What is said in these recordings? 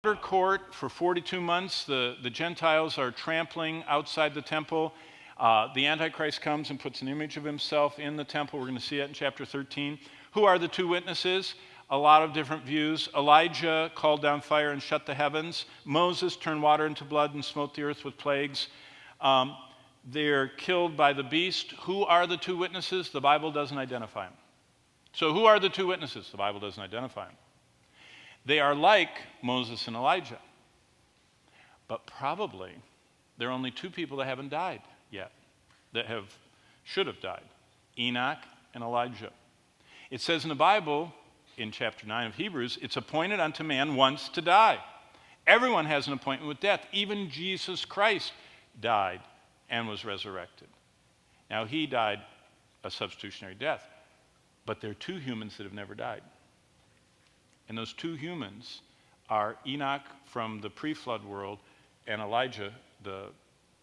court for 42 months. The Gentiles are trampling outside the temple. The Antichrist comes and puts an image of himself in the temple. We're going to see it in chapter 13. Who are the two witnesses? A lot of different views. Elijah called down fire and shut the heavens. Moses turned water into blood and smote the earth with plagues. They're killed by the beast. Who are the two witnesses? The Bible doesn't identify them. So who are the two witnesses? The Bible doesn't identify them. They are like Moses and Elijah. But probably there are only two people that haven't died yet, that should have died. Enoch and Elijah. It says in the Bible, in chapter 9 of Hebrews, it's appointed unto man once to die. Everyone has an appointment with death. Even Jesus Christ died and was resurrected. Now, he died a substitutionary death, but there are two humans that have never died. And those two humans are Enoch from the pre-flood world and Elijah, the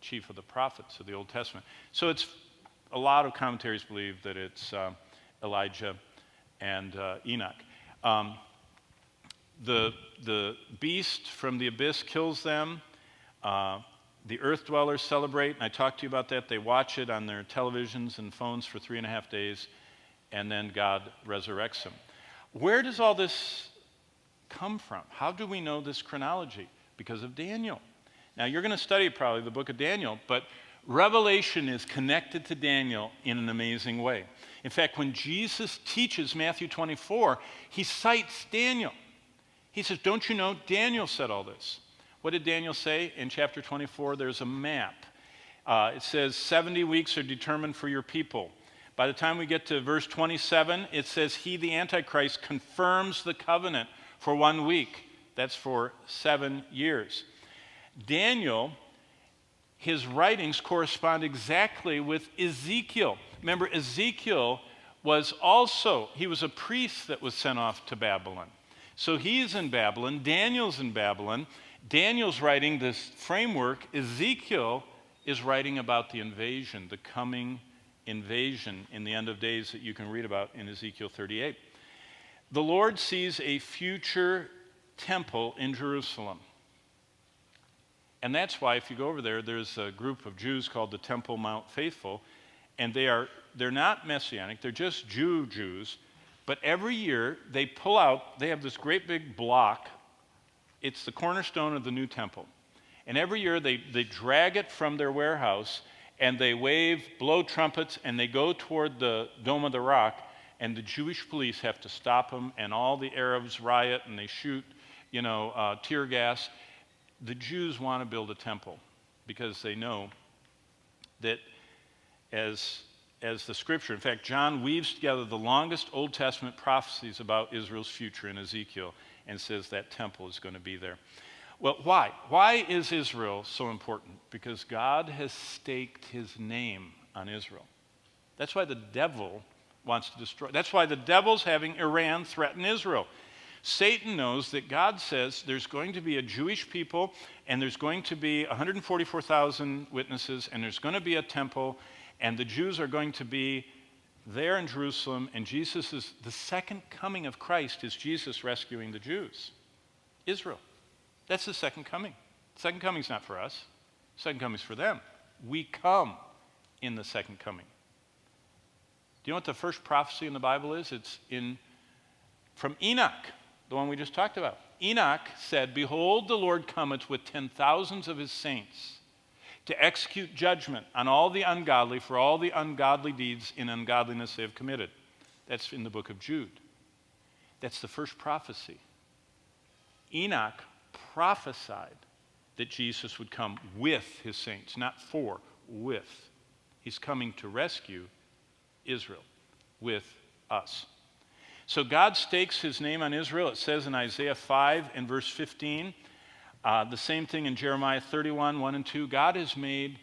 chief of the prophets of the Old Testament. So it's a lot of commentaries believe that it's Elijah and Enoch. The beast from the abyss kills them. The earth dwellers celebrate, and I talked to you about that. They watch it on their televisions and phones for 3.5 days, and then God resurrects them. Where does all this come from? How do we know this chronology? Because of Daniel. Now, you're going to study probably the book of Daniel, but Revelation is connected to Daniel in an amazing way. In fact, when Jesus teaches Matthew 24, he cites Daniel. He says, don't you know, Daniel said all this. What did Daniel say? In chapter 24, there's a map. It says 70 weeks are determined for your people. By the time we get to verse 27, it says, he, the Antichrist, confirms the covenant for 1 week. That's for 7 years. Daniel, his writings correspond exactly with Ezekiel. Remember, Ezekiel was he was a priest that was sent off to Babylon. So he's in Babylon, Daniel's in Babylon. Daniel's writing this framework. Ezekiel is writing about the invasion, the coming invasion in the end of days that you can read about in Ezekiel 38. The Lord sees a future temple in Jerusalem. And that's why, if you go over there, there's a group of Jews called the Temple Mount Faithful, and they're not Messianic, they're just Jews, but every year they have this great big block. It's the cornerstone of the new temple. And every year they drag it from their warehouse, and they blow trumpets, and they go toward the Dome of the Rock, and the Jewish police have to stop them, and all the Arabs riot, and they shoot, tear gas. The Jews want to build a temple because they know that as the scripture, in fact, John weaves together the longest Old Testament prophecies about Israel's future in Ezekiel and says that temple is going to be there. Well, why? Why is Israel so important? Because God has staked his name on Israel. That's why the devil wants to destroy. That's why the devil's having Iran threaten Israel. Satan knows that God says there's going to be a Jewish people, and there's going to be 144,000 witnesses, and there's going to be a temple, and the Jews are going to be there in Jerusalem, and the second coming of Christ is Jesus rescuing the Jews. Israel. That's the second coming. The second coming's not for us. The second coming's for them. We come in the second coming. Do you know what the first prophecy in the Bible is? It's from Enoch, the one we just talked about. Enoch said, behold, the Lord cometh with 10,000s of his saints to execute judgment on all the ungodly for all the ungodly deeds in ungodliness they have committed. That's in the book of Jude. That's the first prophecy. Enoch prophesied that Jesus would come with his saints, not with. He's coming to rescue Israel with us. So God stakes his name on Israel. It says in Isaiah 5 and verse 15, the same thing in Jeremiah 31, 1 and 2. God has made